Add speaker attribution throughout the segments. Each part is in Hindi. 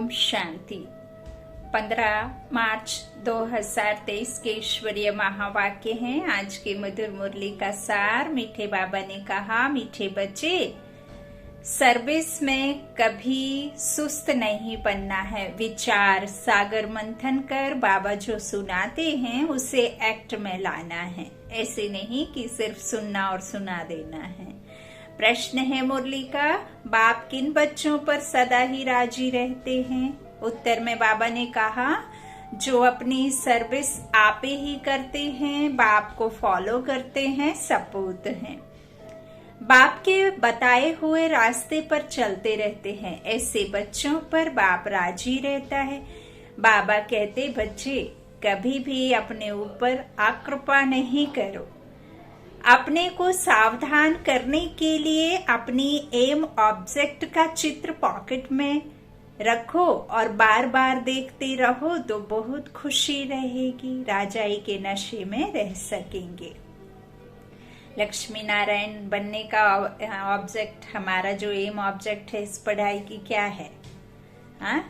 Speaker 1: ओम शांति। 15 मार्च 2023 के ईश्वरीय महावाक्य हैं। आज के मधुर मुरली का सार। मीठे बाबा ने कहा, मीठे बच्चे, सर्विस में कभी सुस्त नहीं बनना है। विचार सागर मंथन कर बाबा जो सुनाते हैं उसे एक्ट में लाना है। ऐसे नहीं कि सिर्फ सुनना और सुना देना है। प्रश्न है मुरली का, बाप किन बच्चों पर सदा ही राजी रहते हैं? उत्तर में बाबा ने कहा, जो अपनी सर्विस आपे ही करते हैं, बाप को फॉलो करते हैं, सपूत हैं, बाप के बताए हुए रास्ते पर चलते रहते हैं। ऐसे बच्चों पर बाप राजी रहता है। बाबा कहते, बच्चे कभी भी अपने ऊपर आकृपा नहीं करो। अपने को सावधान करने के लिए अपनी एम ऑब्जेक्ट का चित्र पॉकेट में रखो और बार बार देखते रहो तो बहुत खुशी रहेगी। राजाई के नशे में रह सकेंगे। लक्ष्मी नारायण बनने का ऑब्जेक्ट, हमारा जो एम ऑब्जेक्ट है इस पढ़ाई की क्या है? हाँ,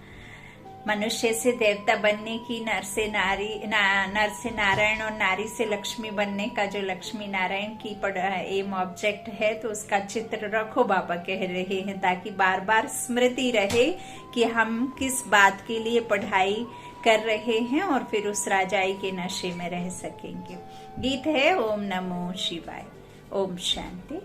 Speaker 1: मनुष्य से देवता बनने की, नर से नारायण और नारी से लक्ष्मी बनने का जो लक्ष्मी नारायण की एम ऑब्जेक्ट है, तो उसका चित्र रखो बाबा कह रहे हैं, ताकि बार बार स्मृति रहे कि हम किस बात के लिए पढ़ाई कर रहे हैं और फिर उस राजाई के नशे में रह सकेंगे। गीत है ओम नमो शिवाय। ओम शांति।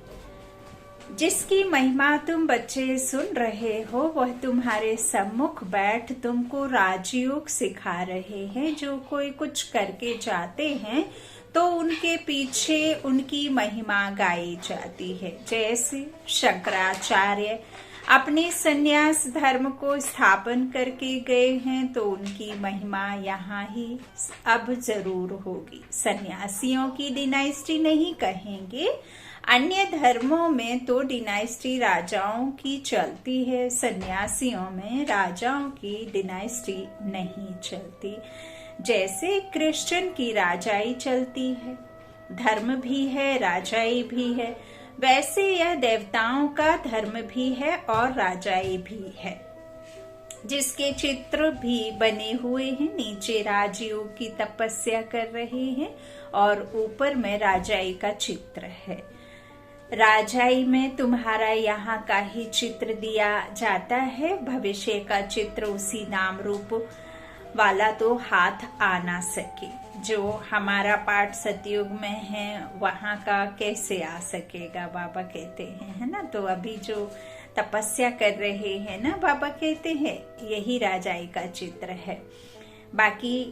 Speaker 1: जिसकी महिमा तुम बच्चे सुन रहे हो, वह तुम्हारे सम्मुख बैठ तुमको राजयोग सिखा रहे हैं। जो कोई कुछ करके जाते हैं तो उनके पीछे उनकी महिमा गाई जाती है। जैसे शंकराचार्य अपने सन्यास धर्म को स्थापन करके गए हैं, तो उनकी महिमा यहाँ ही अब जरूर होगी। सन्यासियों की डिनाइस्टी नहीं कहेंगे। अन्य धर्मों में तो डिनाइस्टी राजाओं की चलती है, सन्यासियों में राजाओं की डिनाइस्टी नहीं चलती। जैसे क्रिश्चियन की राजाई चलती है, धर्म भी है, राजाई भी है, वैसे यह देवताओं का धर्म भी है और राजाई भी है, जिसके चित्र भी बने हुए हैं। नीचे राजयोग की तपस्या कर रहे हैं और ऊपर में राजाई का चित्र है। राजाई में तुम्हारा यहाँ का ही चित्र दिया जाता है। भविष्य का चित्र उसी नाम रूप वाला तो हाथ आ ना सके। जो हमारा पाठ सतयुग में है वहाँ का कैसे आ सकेगा, बाबा कहते हैं, है ना। तो अभी जो तपस्या कर रहे हैं ना, बाबा कहते हैं यही राजाई का चित्र है, बाकी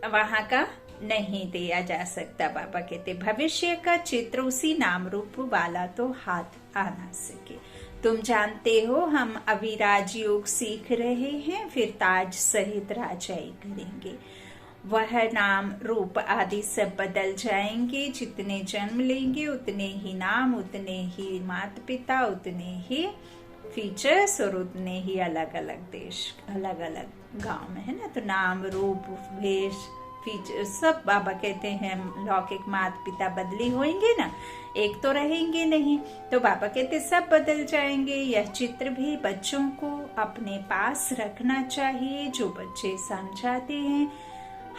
Speaker 1: वहाँ का नहीं दिया जा सकता। बाबा कहते भविष्य का चित्र उसी नाम रूप वाला तो हाथ आ ना सके। तुम जानते हो हम अभी राजयोग सीख रहे हैं, फिर ताज सहित राजाई करेंगे। वह नाम रूप आदि सब बदल जाएंगे। जितने जन्म लेंगे उतने ही नाम, उतने ही माता पिता, उतने ही फीचर्स और उतने ही अलग अलग देश, अलग अलग गांव में, है ना। तो नाम रूप वेश फीचर सब बाबा कहते हैं लौकिक माता पिता बदली होंगे ना, एक तो रहेंगे नहीं। तो बाबा कहते सब बदल जाएंगे। यह चित्र भी बच्चों को अपने पास रखना चाहिए। जो बच्चे समझाते हैं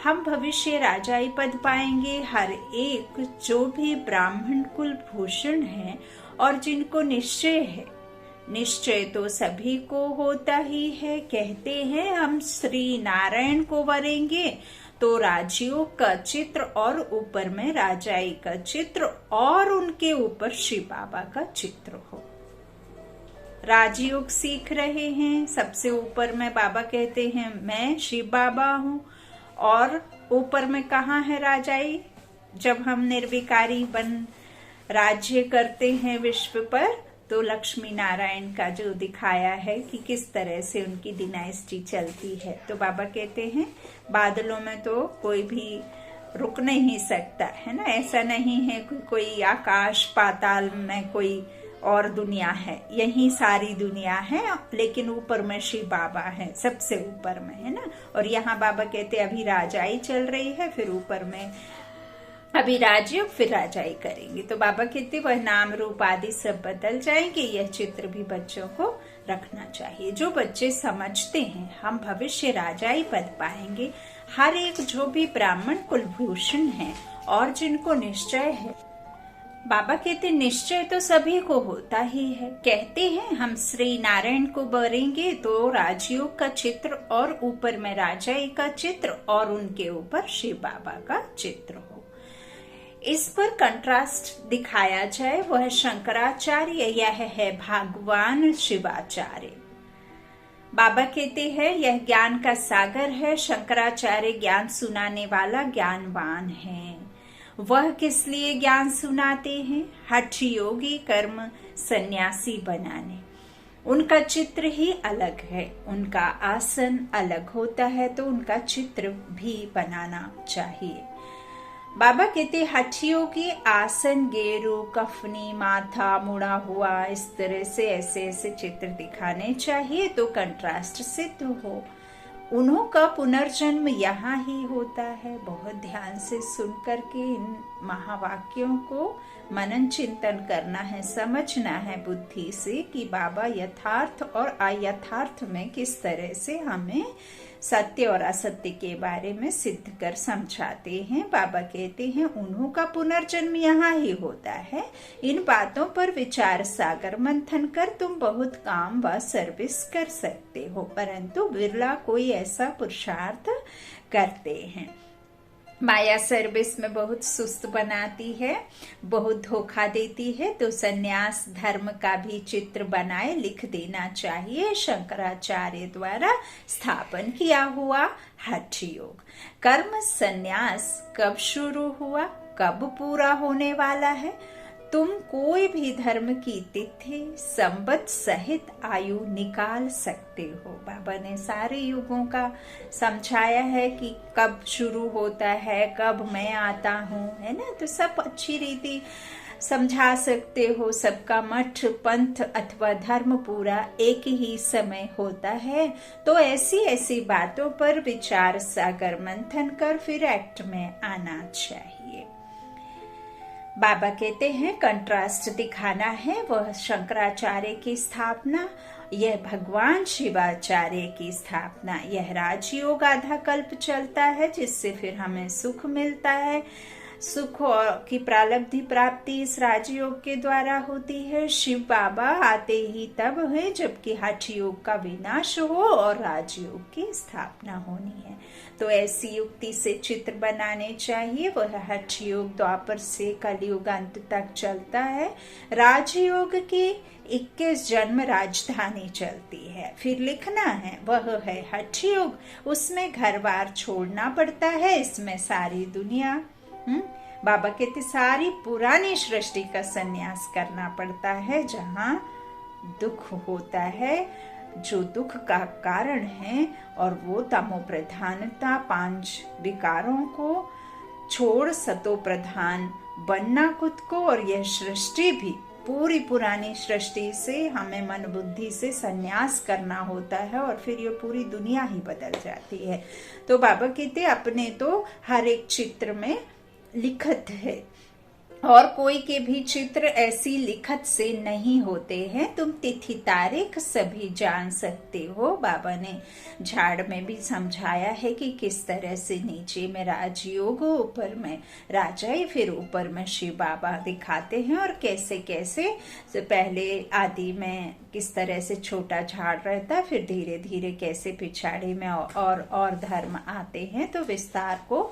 Speaker 1: हम भविष्य राजाई पद पाएंगे, हर एक जो भी ब्राह्मण कुल भूषण है और जिनको निश्चय है, निश्चय तो सभी को होता ही है। कहते हैं हम श्री नारायण को वरेंगे, तो राजयोग का चित्र और ऊपर में राजाई का चित्र और उनके ऊपर शिव बाबा का चित्र हो। राजयोग सीख रहे हैं, सबसे ऊपर में बाबा कहते हैं मैं शिव बाबा हूँ, और ऊपर में कहाँ है राजाई? जब हम निर्विकारी बन राज्य करते हैं विश्व पर, तो लक्ष्मी नारायण का जो दिखाया है कि किस तरह से उनकी डिनाइस्टी चलती है। तो बाबा कहते हैं बादलों में तो कोई भी रुक नहीं सकता, है ना। ऐसा नहीं है कि कोई आकाश पाताल में कोई और दुनिया है, यही सारी दुनिया है, लेकिन ऊपर में शिव बाबा है, सबसे ऊपर में, है ना। और यहाँ बाबा कहते अभी राजाई चल रही है, फिर ऊपर में अभी राजयोग, फिर राजाई करेंगे। तो बाबा कहते वह नाम रूप आदि सब बदल जाएंगे। यह चित्र भी बच्चों को रखना चाहिए। जो बच्चे समझते हैं हम भविष्य राजाई पद पाएंगे, हर एक जो भी ब्राह्मण कुलभूषण है और जिनको निश्चय है, बाबा कहते निश्चय तो सभी को होता ही है। कहते हैं हम श्री नारायण को बरेंगे तो राजयोग का चित्र और ऊपर में राजाई का चित्र और उनके ऊपर शिव बाबा का चित्र हो। इस पर कंट्रास्ट दिखाया जाए, वह शंकराचार्य, यह है भगवान शिवाचार्य। बाबा कहते हैं यह ज्ञान का सागर है, शंकराचार्य ज्ञान सुनाने वाला ज्ञानवान है। वह किस लिए ज्ञान सुनाते हैं? हठ योगी कर्म सन्यासी बनाने। उनका चित्र ही अलग है, उनका आसन अलग होता है, तो उनका चित्र भी बनाना चाहिए। बाबा कहते हठियों की आसन गेरू कफनी माथा मुड़ा हुआ, इस तरह से ऐसे ऐसे चित्र दिखाने चाहिए तो कंट्रास्ट सिद्ध हो। उन्हों का पुनर्जन्म यहाँ ही होता है। बहुत ध्यान से सुन करके इन महावाक्यों को मनन चिंतन करना है, समझना है बुद्धि से कि बाबा यथार्थ और अयथार्थ में किस तरह से हमें सत्य और असत्य के बारे में सिद्ध कर समझाते हैं। बाबा कहते हैं उन्हों का पुनर्जन्म यहाँ ही होता है। इन बातों पर विचार सागर मंथन कर तुम बहुत काम व सर्विस कर सकते हो, परंतु बिरला कोई ऐसा पुरुषार्थ करते हैं। माया सर्विस में बहुत सुस्त बनाती है, बहुत धोखा देती है, तो सन्यास धर्म का भी चित्र बनाए लिख देना चाहिए। शंकराचार्य द्वारा स्थापन किया हुआ हठ योग। कर्म सन्यास कब शुरू हुआ, कब पूरा होने वाला है? तुम कोई भी धर्म की तिथि संवत सहित आयु निकाल सकते हो। बाबा ने सारे युगों का समझाया है कि कब शुरू होता है, कब मैं आता हूँ, है ना। तो सब अच्छी रीति समझा सकते हो। सबका मठ पंथ अथवा धर्म पूरा एक ही समय होता है। तो ऐसी ऐसी बातों पर विचार सागर मंथन कर फिर एक्ट में आना चाहिए। बाबा कहते हैं कंट्रास्ट दिखाना है, वह शंकराचार्य की स्थापना, यह भगवान शिवाचार्य की स्थापना। यह राजयोग आधा कल्प चलता है जिससे फिर हमें सुख मिलता है। सुख की प्रारब्धि प्राप्ति इस राजयोग के द्वारा होती है। शिव बाबा आते ही तब है जबकि हठ योग का विनाश हो और राजयोग की स्थापना होनी है। तो ऐसी युक्ति से चित्र बनाने चाहिए। वह हठ योग द्वापर से कलयुग अंत तक चलता है। राजयोग की 21 जन्म राजधानी चलती है। फिर लिखना है वह है हठ योग, उसमें घर बार छोड़ना पड़ता है, इसमें सारी दुनिया बाबा कहते सारी पुरानी सृष्टि का संन्यास करना पड़ता है। जहाँ दुख होता है, जो दुख का कारण है, और वो तमो प्रधानता 5 विकारों को छोड़ सतो प्रधान बनना खुद को। और यह सृष्टि भी पूरी पुरानी सृष्टि से हमें मन बुद्धि से संन्यास करना होता है और फिर ये पूरी दुनिया ही बदल जाती है। तो बाबा कहते अपने तो हर एक चित्र में लिखत है और कोई के भी चित्र ऐसी लिखत से नहीं होते हैं। तुम तिथि तारीख सभी जान सकते हो। बाबा ने झाड़ में भी समझाया है कि किस तरह से नीचे में राजयोग, ऊपर में राजाई, फिर ऊपर में शिव बाबा दिखाते हैं और कैसे कैसे पहले आदि में किस तरह से छोटा झाड़ रहता, फिर धीरे धीरे कैसे पिछाड़ी में और धर्म आते हैं, तो विस्तार को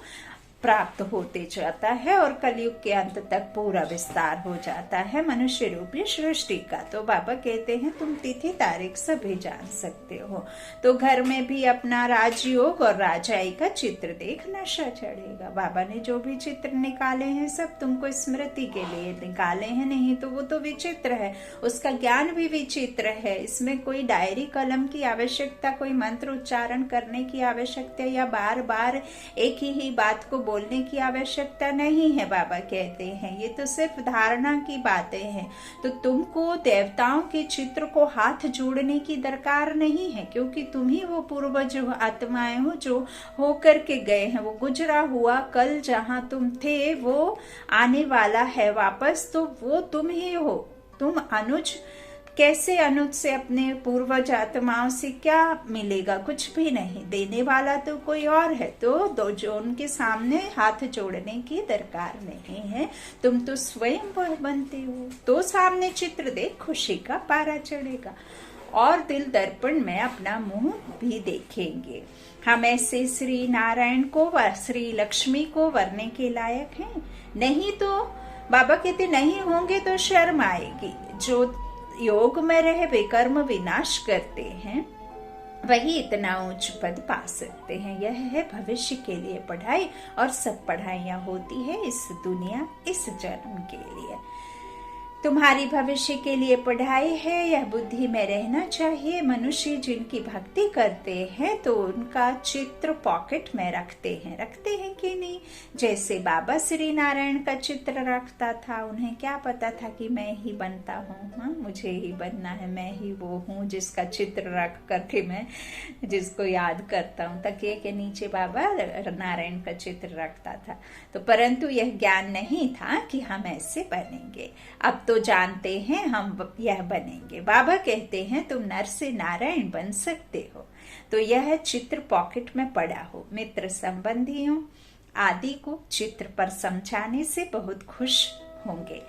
Speaker 1: प्राप्त होते जाता है और कलयुग के अंत तक पूरा विस्तार हो जाता है मनुष्य रूपी सृष्टि का। तो बाबा कहते हैं तुम तिथि तारीख सभी जान सकते हो। तो घर में भी अपना राजयोग और राजाई का चित्र देख नशा चढ़ेगा। बाबा ने जो भी चित्र निकाले हैं सब तुमको स्मृति के लिए निकाले हैं, नहीं तो वो तो विचित्र है, उसका ज्ञान भी विचित्र है। इसमें कोई डायरी कलम की आवश्यकता, कोई मंत्र उच्चारण करने की आवश्यकता या बार बार एक ही बात को बोलने की आवश्यकता नहीं है। बाबा कहते हैं ये तो सिर्फ धारणा की बातें हैं। तो तुमको देवताओं के चित्र को हाथ जोड़ने की दरकार नहीं है, क्योंकि तुम ही वो पूर्वज आत्माएं हो जो होकर के गए हैं। वो गुजरा हुआ कल जहां तुम थे वो आने वाला है वापस, तो वो तुम ही हो। तुम अनुज कैसे अनुज से अपने पूर्वज आत्माओं से क्या मिलेगा? कुछ भी नहीं, देने वाला तो कोई और है। तो दो जो उनके सामने हाथ जोड़ने की दरकार नहीं है, तुम तो स्वयं वह बनते हो। तो सामने चित्र देख, खुशी का पारा चढ़ेगा और दिल दर्पण में अपना मुंह भी देखेंगे। हम ऐसे श्री नारायण को व श्री लक्ष्मी को वरने के लायक हैं? नहीं तो बाबा कहते नहीं होंगे तो शर्म आएगी। जो योग में रहे वे कर्म विनाश करते हैं, वही इतना उच्च पद पा सकते हैं। यह है भविष्य के लिए पढ़ाई, और सब पढ़ाइयाँ होती है इस दुनिया, इस जन्म के लिए। तुम्हारी भविष्य के लिए पढ़ाई है, यह बुद्धि में रहना चाहिए। मनुष्य जिनकी भक्ति करते हैं तो उनका चित्र पॉकेट में रखते हैं कि नहीं? जैसे बाबा श्री नारायण का चित्र रखता था, उन्हें क्या पता था कि मैं ही बनता हूँ, हाँ मुझे ही बनना है, मैं ही वो हूँ जिसका चित्र रख करके मैं जिसको याद करता हूँ। तकिए के नीचे बाबा नारायण का चित्र रखता था। तो परंतु यह ज्ञान नहीं था कि हम ऐसे बनेंगे। अब तो जानते हैं हम यह बनेंगे। बाबा कहते हैं तुम नर से नारायण बन सकते हो। तो यह चित्र पॉकेट में पड़ा हो। मित्र संबंधियों आदि को चित्र पर समझाने से बहुत खुश होंगे।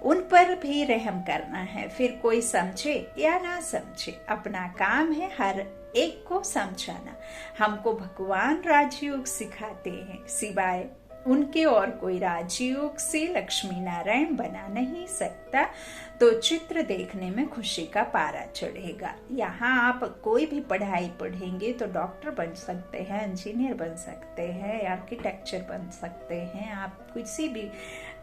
Speaker 1: उन पर भी रहम करना है, फिर कोई समझे या ना समझे, अपना काम है हर एक को समझाना। हमको भगवान राजयोग सिखाते हैं, सिवाय उनके और कोई राजयोग से लक्ष्मी नारायण बना नहीं सकता। तो चित्र देखने में खुशी का पारा चढ़ेगा। यहाँ आप कोई भी पढ़ाई पढ़ेंगे तो डॉक्टर बन सकते हैं, इंजीनियर बन सकते हैं, आर्किटेक्चर बन सकते हैं, आप किसी भी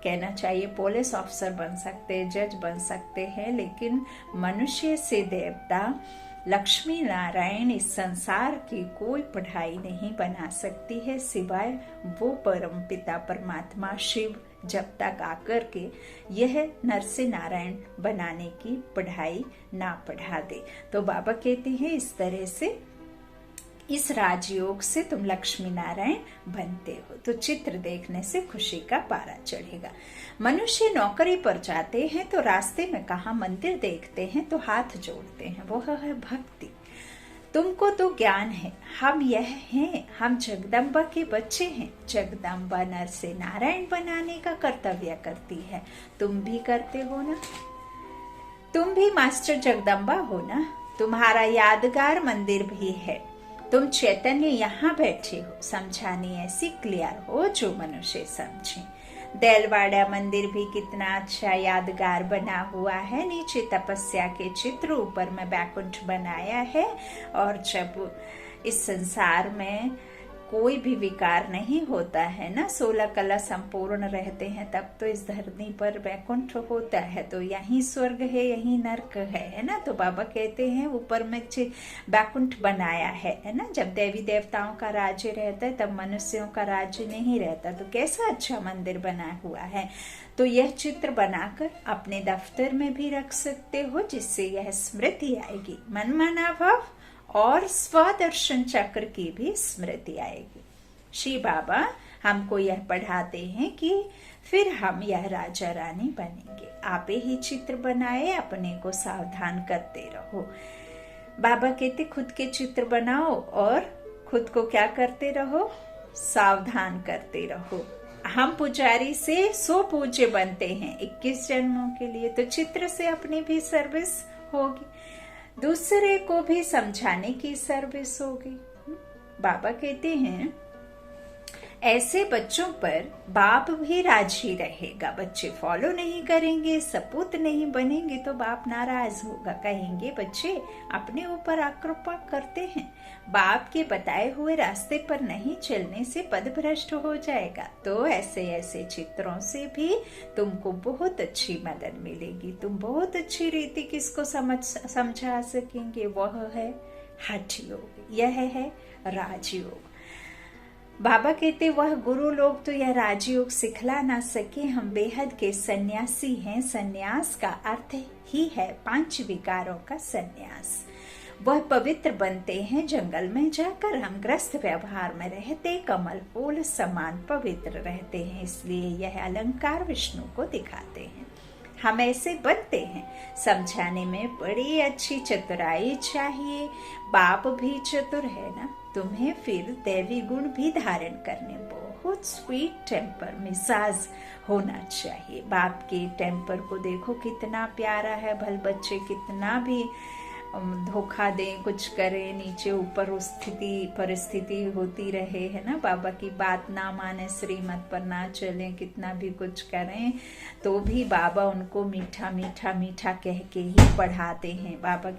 Speaker 1: कहना चाहिए पुलिस ऑफिसर बन सकते हैं, जज बन सकते हैं। लेकिन मनुष्य से देवता लक्ष्मी नारायण इस संसार की कोई पढ़ाई नहीं बना सकती है, सिवाय वो परम पिता परमात्मा शिव जब तक आकर के यह नर से नारायण बनाने की पढ़ाई ना पढ़ा दे। तो बाबा कहते हैं इस तरह से इस राजयोग से तुम लक्ष्मी नारायण बनते हो। तो चित्र देखने से खुशी का पारा चढ़ेगा। मनुष्य नौकरी पर जाते हैं तो रास्ते में कहाँ मंदिर देखते हैं तो हाथ जोड़ते हैं, वो है भक्ति। तुमको तो ज्ञान है, हम यह हैं, हम जगदम्बा के बच्चे हैं। जगदम्बा नर से नारायण बनाने का कर्तव्य करती है, तुम भी करते हो ना? तुम भी मास्टर जगदम्बा हो ना? तुम्हारा यादगार मंदिर भी है। तुम चैतन्य यहाँ बैठे हो, समझानी ऐसी क्लियर हो जो मनुष्य समझे। देलवाड़ा मंदिर भी कितना अच्छा यादगार बना हुआ है। नीचे तपस्या के चित्र, ऊपर में बैकुंठ बनाया है। और जब इस संसार में कोई भी विकार नहीं होता है ना, 16 कला संपूर्ण रहते हैं, तब तो इस धरती पर वैकुंठ होता है। तो यही स्वर्ग है, यही नरक है ना? तो बाबा कहते हैं ऊपर में वैकुंठ बनाया है ना? जब देवी देवताओं का राज्य रहता है तब मनुष्यों का राज्य नहीं रहता। तो कैसा अच्छा मंदिर बना हुआ है। तो यह चित्र बनाकर अपने दफ्तर में भी रख सकते हो, जिससे यह स्मृति आएगी। मनमाना भाव और स्वदर्शन चक्र की भी स्मृति आएगी। श्री बाबा हमको यह पढ़ाते हैं कि फिर हम यह राजा रानी बनेंगे। आप ही चित्र बनाए, अपने को सावधान करते रहो। बाबा कहते खुद के चित्र बनाओ और खुद को क्या करते रहो? सावधान करते रहो। हम पुजारी से 100 पूज्य बनते हैं 21 जन्मों के लिए। तो चित्र से अपनी भी सर्विस होगी, दूसरे को भी समझाने की सर्विस होगी। बाबा कहते हैं ऐसे बच्चों पर बाप भी राजी रहेगा। बच्चे फॉलो नहीं करेंगे, सपूत नहीं बनेंगे तो बाप नाराज होगा, कहेंगे बच्चे अपने ऊपर आक्रोप करते हैं, बाप के बताए हुए रास्ते पर नहीं चलने से पदभ्रष्ट हो जाएगा। तो ऐसे ऐसे चित्रों से भी तुमको बहुत अच्छी मदद मिलेगी। तुम बहुत अच्छी रीति किसको समझा सकेंगे। वह है हठ योग, यह है राजयोग। बाबा कहते वह गुरु लोग तो यह राजयोग सिखला ना सके। हम बेहद के सन्यासी हैं। सन्यास का अर्थ ही है 5 विकारों का सन्यास। वह पवित्र बनते हैं जंगल में जाकर। हम ग्रस्त व्यवहार में रहते कमल फूल समान पवित्र रहते हैं। इसलिए यह अलंकार विष्णु को दिखाते हैं। हम ऐसे बनते हैं। समझाने में बड़ी अच्छी चतुराई चाहिए। बाप भी चतुर है ना, तुम्हें फिर दैवी गुण भी धारण करने बहुत स्वीट टेम्पर मिजाज होना चाहिए। बाप के टेम्पर को देखो कितना प्यारा है। भले बच्चे कितना भी धोखा दें, कुछ करें, नीचे ऊपर उस परिस्थिति होती रहे, है ना, बाबा की बात ना माने, श्रीमत पर ना चलें, कितना भी कुछ करें, तो भी बाबा उनको मीठा मीठा मीठा कह के ही पढ़ाते हैं। बाबा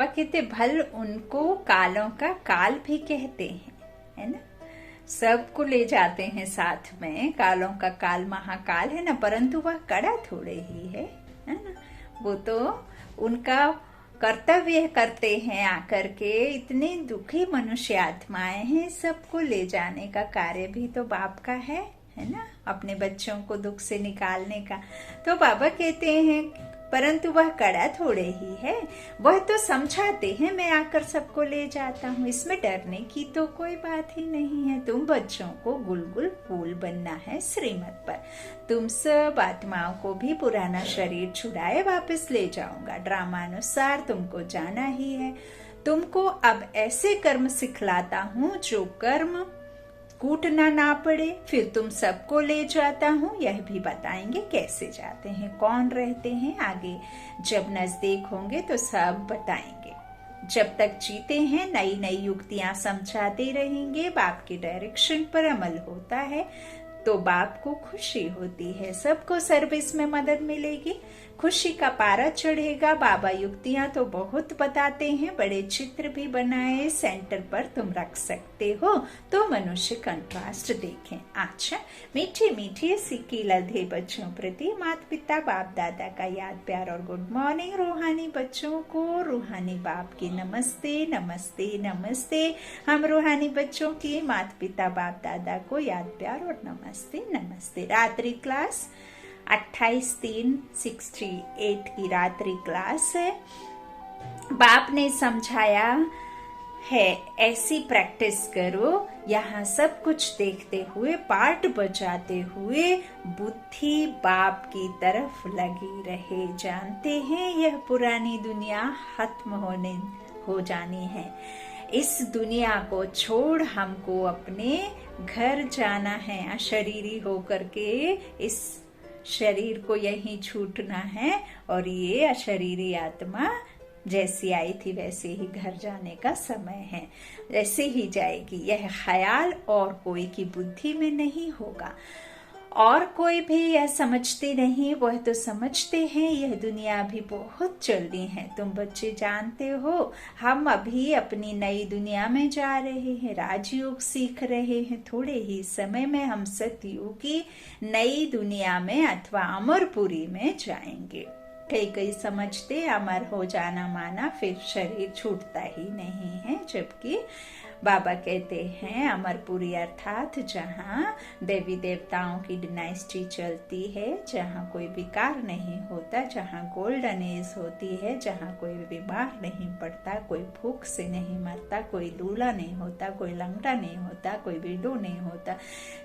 Speaker 1: कहते भल उनको कालों का काल भी कहते हैं, है ना। सबको ले जाते हैं साथ में। कालों का काल महाकाल है ना, परंतु वह कड़ा थोड़े ही है ना। वो तो उनका कर्तव्य करते हैं आकर के। इतने दुखी मनुष्य आत्माएं हैं, सबको ले जाने का कार्य भी तो बाप का है ना, अपने बच्चों को दुख से निकालने का। तो बाबा कहते हैं परंतु वह कड़ा थोड़े ही है, वह तो समझाते हैं, मैं आकर सबको ले जाता हूँ, इसमें डरने की तो कोई बात ही नहीं है। तुम बच्चों को गुलगुल फूल बनना है श्रीमत पर। तुम सब आत्माओं को भी पुराना शरीर छुड़ाए वापस ले जाऊंगा। ड्रामानुसार तुमको जाना ही है। तुमको अब ऐसे कर्म सिखलाता हूँ जो कर्म कूटना ना पड़े। फिर तुम सबको ले जाता हूँ, यह भी बताएंगे कैसे जाते हैं, कौन रहते हैं। आगे जब नजदीक होंगे तो सब बताएंगे। जब तक जीते हैं नई नई युक्तियां समझाते रहेंगे। बाप की डायरेक्शन पर अमल होता है तो बाप को खुशी होती है, सबको सर्विस में मदद मिलेगी, खुशी का पारा चढ़ेगा। बाबा युक्तियां तो बहुत बताते हैं, बड़े चित्र भी बनाए, सेंटर पर तुम रख सकते हो तो मनुष्य कंट्रास्ट देखें। अच्छा, मीठे मीठे सिक्की लधे बच्चों प्रति माता पिता बाप दादा का याद प्यार और गुड मॉर्निंग। रूहानी बच्चों को रूहानी बाप की नमस्ते नमस्ते नमस्ते। हम रूहानी बच्चों की माता पिता बाप दादा को याद प्यार और नमस्ते नमस्ते। रात्रि क्लास 28/3/68 की रात्रि क्लास है। बाप ने समझाया है ऐसी प्रैक्टिस करो, यहाँ सब कुछ देखते हुए, पार्ट बजाते हुए बुद्धि बाप की तरफ लगी रहे। जानते हैं यह पुरानी दुनिया खत्म हो जानी है। इस दुनिया को छोड़ हमको अपने घर जाना है। अशरीरी होकर के इस शरीर को यहीं छूटना है और ये अशरीरी आत्मा जैसी आई थी वैसे ही घर जाने का समय है, वैसे ही जाएगी। यह ख्याल और कोई की बुद्धि में नहीं होगा। और कोई भी यह समझते नहीं, वह तो समझते हैं यह दुनिया अभी बहुत जल्दी है। तुम बच्चे जानते हो हम अभी अपनी नई दुनिया में जा रहे हैं, राजयोग सीख रहे हैं। थोड़े ही समय में हम सतयुग की नई दुनिया में अथवा अमरपुरी में जाएंगे। कई समझते अमर हो जाना माना फिर शरीर छूटता ही नहीं है, जबकि बाबा कहते हैं अमरपुरी अर्थात जहाँ देवी देवताओं की डिनाइस्टी चलती है, जहाँ कोई विकार नहीं होता, जहाँ गोल्डन एज होती है, जहाँ कोई बीमार नहीं पड़ता, कोई भूख से नहीं मरता, कोई लूला नहीं होता, कोई लंगड़ा नहीं होता, कोई विडो नहीं होता,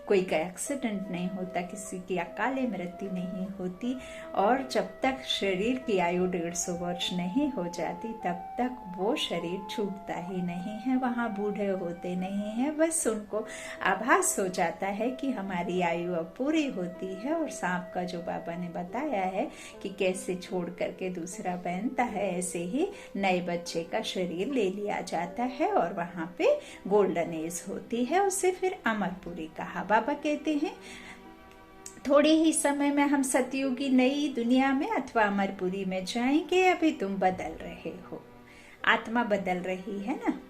Speaker 1: कोई का एक्सीडेंट नहीं होता, किसी की अकाले मृत्यु नहीं होती। और जब तक शरीर की आयु 150 वर्ष नहीं हो जाती तब तक वो शरीर छूटता ही नहीं है। वहाँ बूढ़े होते नहीं है, बस उनको आभास हो जाता है कि हमारी आयु अब पूरी होती है। और सांप का जो बाबा ने बताया है कि कैसे छोड़ करके दूसरा पहनता है, ऐसे ही नए बच्चे का शरीर ले लिया जाता है और वहां पे गोल्डन एज होती है, उसे फिर अमरपुरी कहा। बाबा कहते हैं थोड़े ही समय में हम सतयुगी नई दुनिया में अथवा अमरपुरी में जाएंगे। अभी तुम बदल रहे हो, आत्मा बदल रही है ना,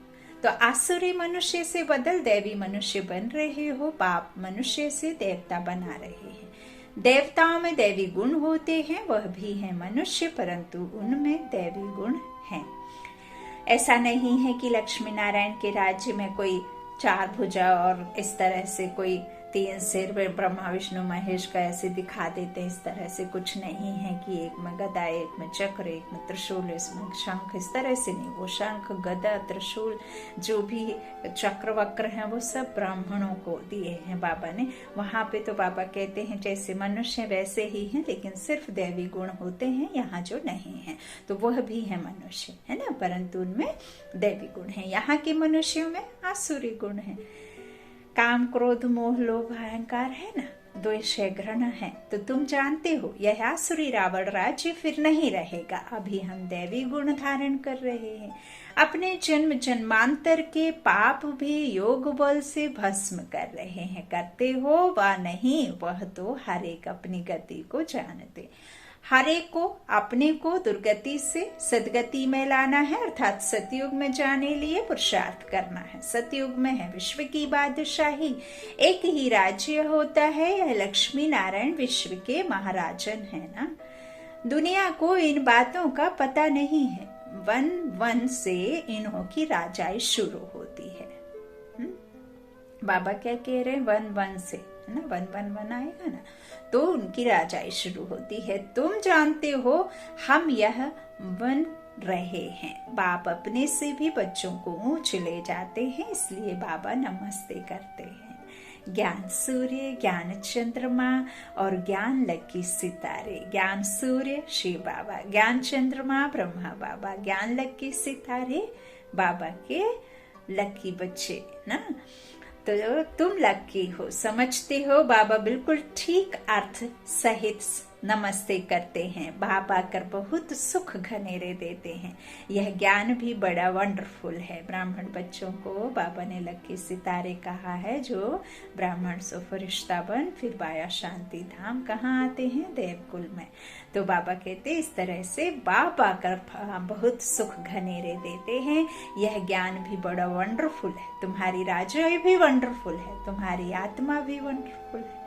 Speaker 1: तो आसुरी मनुष्य से बदल दैवी मनुष्य बन रहे हो। बाप मनुष्य से देवता बना रहे हैं। देवताओं में दैवी गुण होते हैं, वह भी है मनुष्य, परंतु उनमें दैवी गुण हैं। ऐसा नहीं है कि लक्ष्मी नारायण के राज्य में कोई 4 भुजा और इस तरह से कोई तीन सिर में ब्रह्मा विष्णु महेश का ऐसे दिखा देते हैं, इस तरह से कुछ नहीं है कि एक में गदा, एक में चक्र, एक में त्रिशूल, इसमें शंख, इस तरह से नहीं। वो शंख, गदा, त्रिशूल, जो भी चक्र वक्र हैं वो सब ब्राह्मणों को दिए हैं बाबा ने। वहां पे तो बाबा कहते हैं जैसे मनुष्य वैसे ही हैं, लेकिन सिर्फ दैवी गुण होते हैं, यहाँ जो नहीं है तो वह भी है मनुष्य, है ना, परंतु उनमें दैवी गुण है। यहाँ के मनुष्यों में आसुरी गुण है। काम, क्रोध, मोह, लोभ, अहंकार है ना, द्वेष है, घृणा है। तो तुम जानते हो यह आसुरी रावण राज्य फिर नहीं रहेगा। अभी हम दैवी गुण धारण कर रहे हैं। अपने जन्म जन्मांतर के पाप भी योग बल से भस्म कर रहे हैं। करते हो व नहीं, वह तो हर एक अपनी गति को जानते। हर एक को अपने को दुर्गति से सदगति में लाना है, अर्थात सतयुग में जाने लिए पुरुषार्थ करना है। सतयुग में है विश्व की बादशाही, एक ही राज्य होता है, यह लक्ष्मी नारायण विश्व के महाराजन है ना। दुनिया को इन बातों का पता नहीं है। वन वन से इन्हों की राजाई शुरू होती है। बाबा क्या कह रहे हैं, वन वन से, है ना, वन वन वन आएगा ना, तो उनकी राजाई शुरू होती है। तुम जानते हो हम यह बन रहे हैं। बाप अपने से भी बच्चों को ऊंच ले जाते हैं, इसलिए बाबा नमस्ते करते हैं। ज्ञान सूर्य, ज्ञान चंद्रमा और ज्ञान लकी सितारे। ज्ञान सूर्य शिव बाबा, ज्ञान चंद्रमा ब्रह्मा बाबा, ज्ञान लकी सितारे बाबा के लकी बच्चे ना। तो तुम लकी हो, समझते हो। बाबा बिल्कुल ठीक अर्थ सहित नमस्ते करते हैं। बाबा आकर बहुत सुख घनेरे देते हैं। यह ज्ञान भी बड़ा वंडरफुल है। ब्राह्मण बच्चों को बाबा ने लकी सितारे कहा है, जो ब्राह्मण से फरिश्ता बन फिर बाया शांति धाम कहाँ आते हैं, देवकुल में। तो बाबा कहते इस तरह से बाप आकर बहुत सुख घनेरे देते हैं। यह ज्ञान भी बड़ा वंडरफुल है। तुम्हारी राजाई भी वंडरफुल है, तुम्हारी आत्मा भी वंडरफुल है।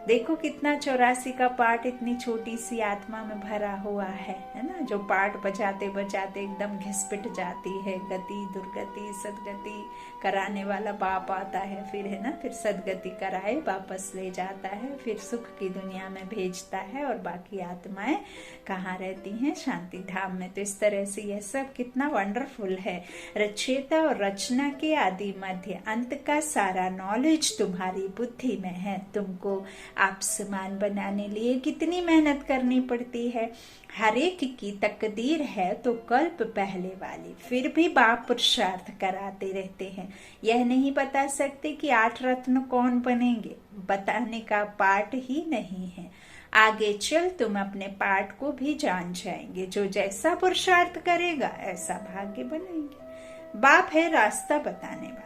Speaker 1: देखो कितना 84 का पार्ट इतनी छोटी सी आत्मा में भरा हुआ है ना। जो पार्ट बजाते बजाते एकदम घिसपिट जाती है। गति, दुर्गति, सदगति कराने वाला बाप आता है, फिर है ना, फिर सदगति कराए वापस ले जाता है, फिर सुख की दुनिया में भेजता है। और बाकी आत्माएं कहाँ रहती हैं, शांति धाम में। तो इस तरह से यह सब कितना वंडरफुल है। रचयिता और रचना के आदि मध्य अंत का सारा नॉलेज तुम्हारी बुद्धि में है। तुमको आप समान बनाने लिए कितनी मेहनत करनी पड़ती है। हर एक की तकदीर है तो कल्प पहले वाली, फिर भी बाप पुरुषार्थ कराते रहते हैं। यह नहीं बता सकते कि 8 रत्न कौन बनेंगे, बताने का पार्ट ही नहीं है। आगे चल तुम अपने पार्ट को भी जान जाएंगे। जो जैसा पुरुषार्थ करेगा ऐसा भाग्य बनाएंगे। बाप है रास्ता बताने वाला।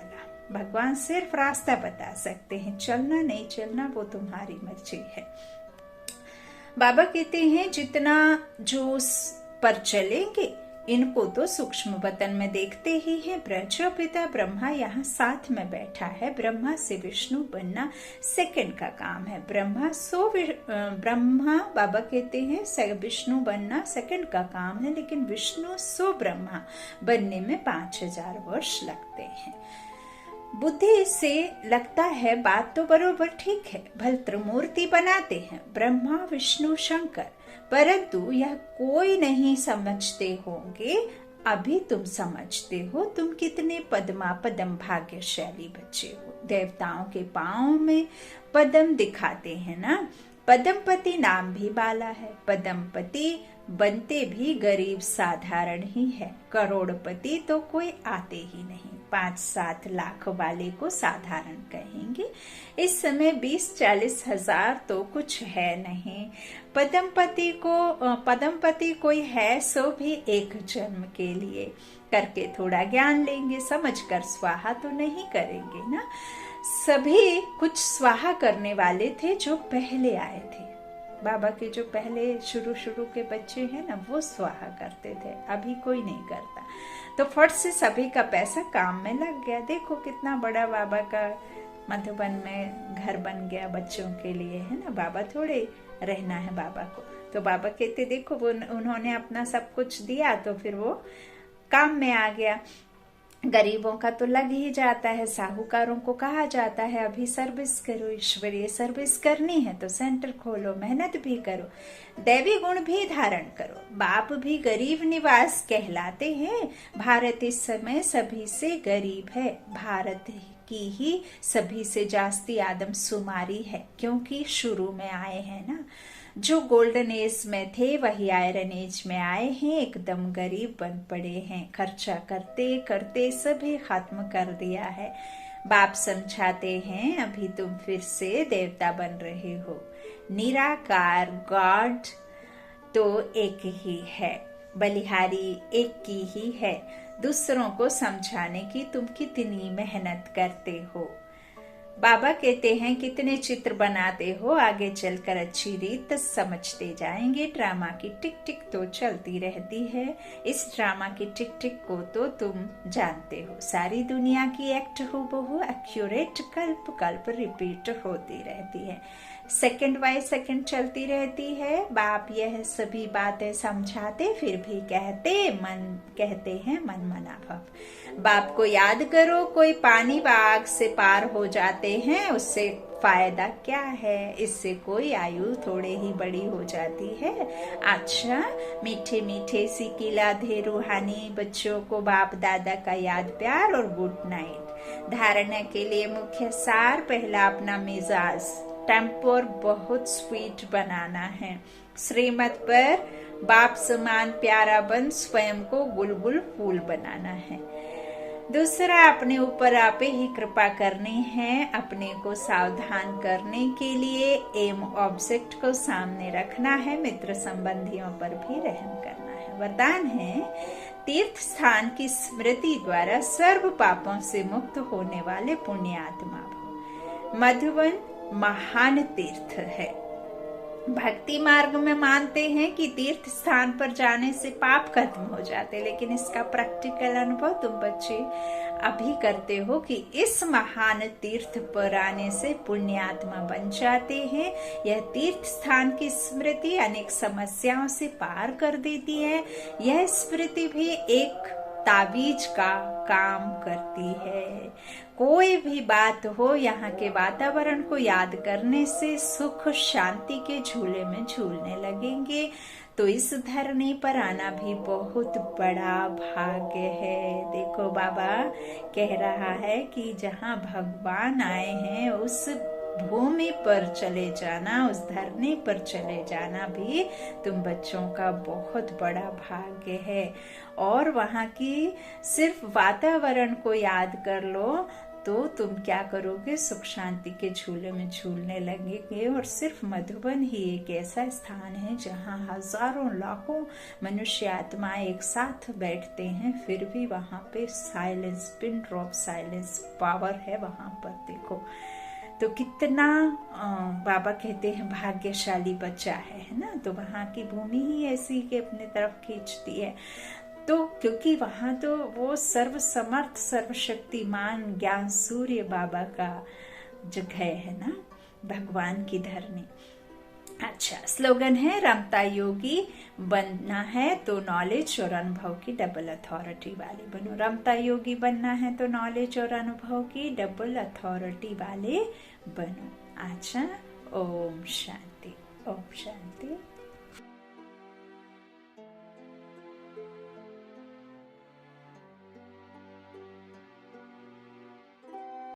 Speaker 1: भगवान सिर्फ रास्ता बता सकते हैं, चलना नहीं चलना वो तुम्हारी मर्जी है। बाबा कहते हैं जितना जोश पर चलेंगे, इनको तो सूक्ष्म वतन में देखते ही हैं। प्रजापिता ब्रह्मा यहाँ साथ में बैठा है। ब्रह्मा से विष्णु बनना सेकंड का काम है। ब्रह्मा बाबा कहते हैं विष्णु बनना सेकंड का काम है, लेकिन विष्णु सो ब्रह्मा बनने में 5000 वर्ष लगते हैं। बुद्धि से लगता है बात तो बरोबर ठीक है, भल त्रिमूर्ति बनाते हैं ब्रह्मा विष्णु शंकर, परंतु यह कोई नहीं समझते होंगे। अभी तुम समझते हो। तुम कितने पद्मा पदम भाग्यशाली बच्चे हो। देवताओं के पांव में पद्म दिखाते हैं ना। पद्मपति नाम भी बाला है। पद्मपति बनते भी गरीब साधारण ही है। करोड़पति तो कोई आते ही नहीं। 5-7 लाख वाले को साधारण कहेंगे। इस समय 20-40 हजार तो कुछ है नहीं। पद्मपति कोई है सो भी एक जन्म के लिए करके थोड़ा ज्ञान लेंगे, समझकर स्वाहा तो नहीं करेंगे ना। सभी कुछ स्वाहा करने वाले थे जो पहले आए थे। बाबा के जो पहले शुरू के बच्चे हैं ना, वो स्वाहा करते थे। अभी कोई नहीं करता। तो फट से सभी का पैसा काम में लग गया। देखो कितना बड़ा बाबा का मधुबन में घर बन गया बच्चों के लिए, है ना। बाबा थोड़े रहना है बाबा को। तो बाबा कहते देखो वो उन्होंने अपना सब कुछ दिया तो फिर वो काम में आ गया। गरीबों का तो लग ही जाता है, साहूकारों को कहा जाता है अभी सर्विस करो, ईश्वरीय सर्विस करनी है तो सेंटर खोलो, मेहनत भी करो, दैवी गुण भी धारण करो। बाप भी गरीब निवास कहलाते हैं। भारत इस समय सभी से गरीब है। भारत की ही सभी से जास्ती आदमशुमारी है, क्योंकि शुरू में आए हैं ना। जो गोल्डन एज में थे वही आयरन एज में आए हैं, एकदम गरीब बन पड़े हैं। खर्चा करते करते सभी खत्म कर दिया है। बाप समझाते हैं अभी तुम फिर से देवता बन रहे हो। निराकार गॉड तो एक ही है, बलिहारी एक की ही है। दूसरों को समझाने की तुम कितनी मेहनत करते हो। बाबा कहते हैं कितने चित्र बनाते हो, आगे चलकर अच्छी रीत समझते जाएंगे। ड्रामा की टिक टिक तो चलती रहती है। इस ड्रामा की टिक टिक को तो तुम जानते हो। सारी दुनिया की एक्ट हूबहू एक्यूरेट कल्प कल्प रिपीट होती रहती है, सेकंड बाय सेकंड चलती रहती है। बाप यह सभी बातें समझाते फिर भी कहते हैं मन मना भव। बाप को याद करो, कोई पानी व आग से पार हो जाते हैं, उससे फायदा क्या है? इससे कोई आयु थोड़े ही बड़ी हो जाती है। अच्छा, मीठे मीठे सिकिलाधे रूहानी बच्चों को बाप दादा का याद प्यार और गुड नाइट। धारणा के लिए मुख्य सार, पहला अपना मिजाज टेम्पर बहुत स्वीट बनाना है। श्रीमत पर बाप समान प्यारा बन स्वयं को गुलगुल फूल बनाना है। दूसरा, अपने ऊपर आपे ही कृपा करनी है। अपने को सावधान करने के लिए एम ऑब्जेक्ट को सामने रखना है। मित्र संबंधियों पर भी रहम करना है। वरदान है, तीर्थ स्थान की स्मृति द्वारा सर्व पापों से मुक्त होने वाले पुण्यात्मा भव। मधुवन महान तीर्थ है। भक्ति मार्ग में मानते हैं कि तीर्थ स्थान पर जाने से पाप खत्म हो जाते, लेकिन इसका प्रैक्टिकल अनुभव तुम बच्चे अभी करते हो कि इस महान तीर्थ पर आने से पुण्यात्मा बन जाते हैं। यह तीर्थ स्थान की स्मृति अनेक समस्याओं से पार कर देती है। यह स्मृति भी एक ताबीज का काम करती है। कोई भी बात हो, यहाँ के वातावरण को याद करने से सुख शांति के झूले में झूलने लगेंगे। तो इस धरनी पर आना भी बहुत बड़ा भाग्य है। देखो, बाबा कह रहा है कि जहाँ भगवान आए हैं उस भूमि पर चले जाना, उस धरनी पर चले जाना भी तुम बच्चों का बहुत बड़ा भाग्य है। और वहाँ की सिर्फ वातावरण को याद कर लो तो तुम क्या करोगे, सुख शांति के झूले में झूलने लगेंगे। और सिर्फ मधुबन ही एक ऐसा स्थान है जहाँ हजारों लाखों मनुष्य आत्माएं एक साथ बैठते हैं, फिर भी वहाँ पे silence, pin drop silence power है वहाँ पर। देखो तो कितना बाबा कहते हैं भाग्यशाली बच्चा है ना। तो वहाँ की भूमि ही ऐसी कि अपने तरफ खींचती है। तो क्योंकि वहां तो वो सर्व समर्थ सर्वशक्तिमान ज्ञान सूर्य बाबा का जगह है ना, भगवान की धरनी। अच्छा, स्लोगन है, रमता योगी बनना है तो नॉलेज और अनुभव की डबल अथॉरिटी वाले बनो। रमता योगी बनना है तो नॉलेज और अनुभव की डबल अथॉरिटी वाले बनो। अच्छा, ओम शांति, ओम शांति।